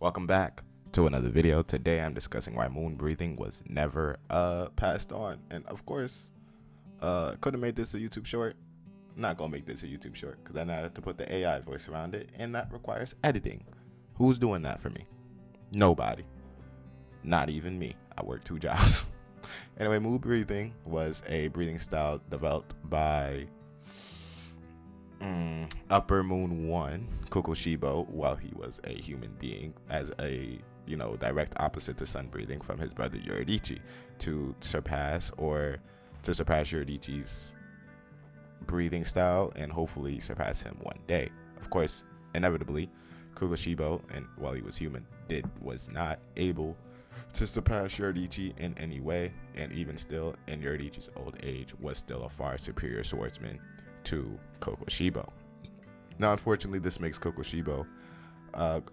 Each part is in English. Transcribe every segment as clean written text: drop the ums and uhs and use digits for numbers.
Welcome back to another video. Today I'm discussing why moon breathing was never passed on. And of course, could have made this a YouTube short. I'm not gonna make this a YouTube short because then I have to put the AI voice around it, and that requires editing. Who's doing that for me? Nobody. Not even me. I work 2 jobs. Anyway, moon breathing was a breathing style developed by Upper Moon 1, Kokushibo, while he was a human being, as a direct opposite to sun breathing from his brother Yorodichi, to surpass Yorodichi's breathing style and hopefully surpass him one day. Of course, inevitably, Kokushibo, and while he was human, was not able to surpass Yorodichi in any way, and even still, in Yorodichi's old age, was still a far superior swordsman to Kokushibo. Now, unfortunately, this makes Kokushibo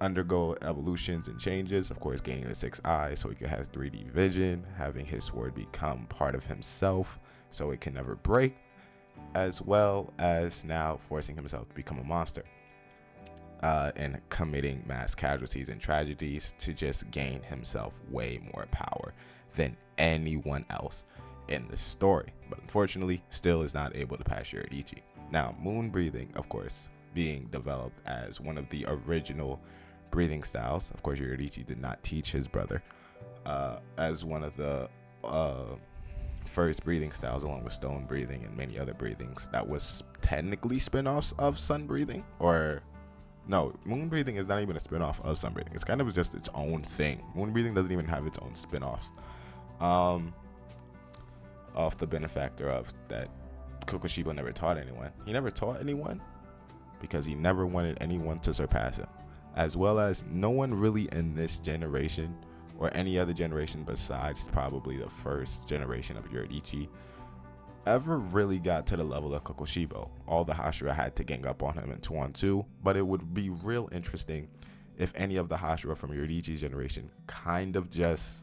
undergo evolutions and changes, of course, gaining the 6 eyes so he can have 3D vision, having his sword become part of himself so it can never break, as well as now forcing himself to become a monster, and committing mass casualties and tragedies to just gain himself way more power than anyone else in the story, but unfortunately still is not able to pass Yorodichi. Now, moon breathing, of course, being developed as one of the original breathing styles. Of course, Yorodichi did not teach his brother, as one of the first breathing styles, along with stone breathing and many other breathings that was technically spin-offs of sun breathing. Or no, moon breathing is not even a spin-off of sun breathing. It's kind of just its own thing. Moon breathing doesn't even have its own spin-offs. Off the benefactor of that Kokushibo never taught anyone. He never taught anyone because he never wanted anyone to surpass him, as well as no one really in this generation or any other generation besides probably the first generation of Yorodichi ever really got to the level of Kokushibo. All the Hashira had to gang up on him in 2-on-2, but it would be real interesting if any of the Hashira from Yorodichi's generation kind of just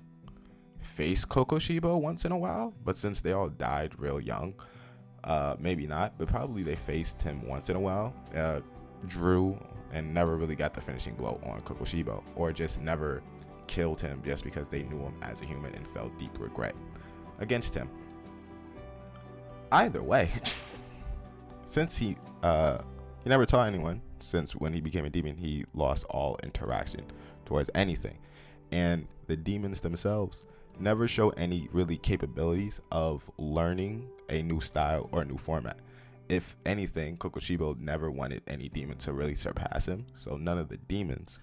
face Kokushibo once in a while, but since they all died real young, maybe not, but probably they faced him once in a while, drew, and never really got the finishing blow on Kokushibo, or just never killed him just because they knew him as a human and felt deep regret against him. Either way, since he never taught anyone, since when he became a demon, he lost all interaction towards anything, and the demons themselves never show any really capabilities of learning a new style or a new format. If anything, Kokushibo never wanted any demon to really surpass him, so none of the demons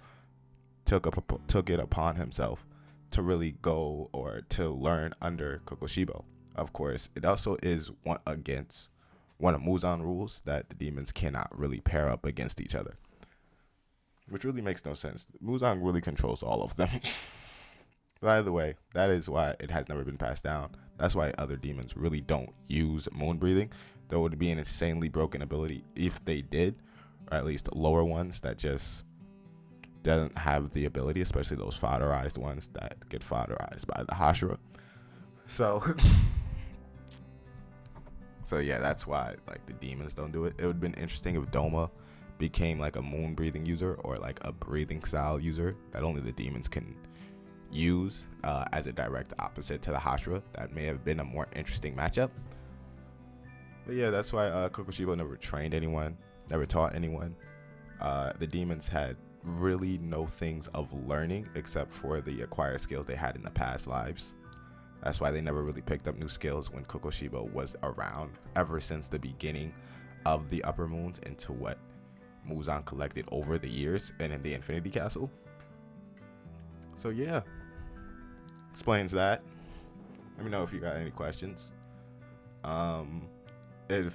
took it upon himself to really go or to learn under Kokushibo. Of course, it also is against one of Muzan rules that the demons cannot really pair up against each other, which really makes no sense. Muzan really controls all of them. By the way, that is why it has never been passed down. That's why other demons really don't use moon breathing, though it would be an insanely broken ability if they did, or at least lower ones that just doesn't have the ability, especially those fodderized ones that get fodderized by the Hashira. So yeah, that's why like the demons don't do it. It would have been interesting if Doma became like a moon breathing user, or like a breathing style user that only the demons can use, as a direct opposite to the Hashira. That may have been a more interesting matchup. But yeah, that's why Kokushibo never trained anyone, never taught anyone. The demons had really no things of learning except for the acquired skills they had in the past lives. That's why they never really picked up new skills when Kokushibo was around, ever since the beginning of the Upper Moons into what Muzan collected over the years and in the Infinity Castle. So yeah, explains that. Let me know if you got any questions. If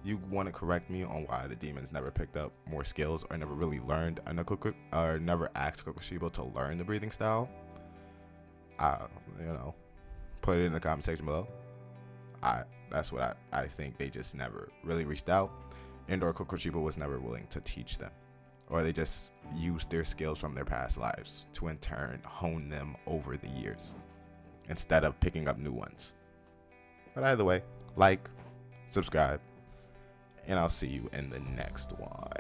you want to correct me on why the demons never picked up more skills or never really learned or never asked Kokushibo to learn the breathing style, put it in the comment section below. That's what I think. They just never really reached out, and or Kokushibo was never willing to teach them, or they just used their skills from their past lives to in turn hone them over the years instead of picking up new ones. But either way, like, subscribe, and I'll see you in the next one.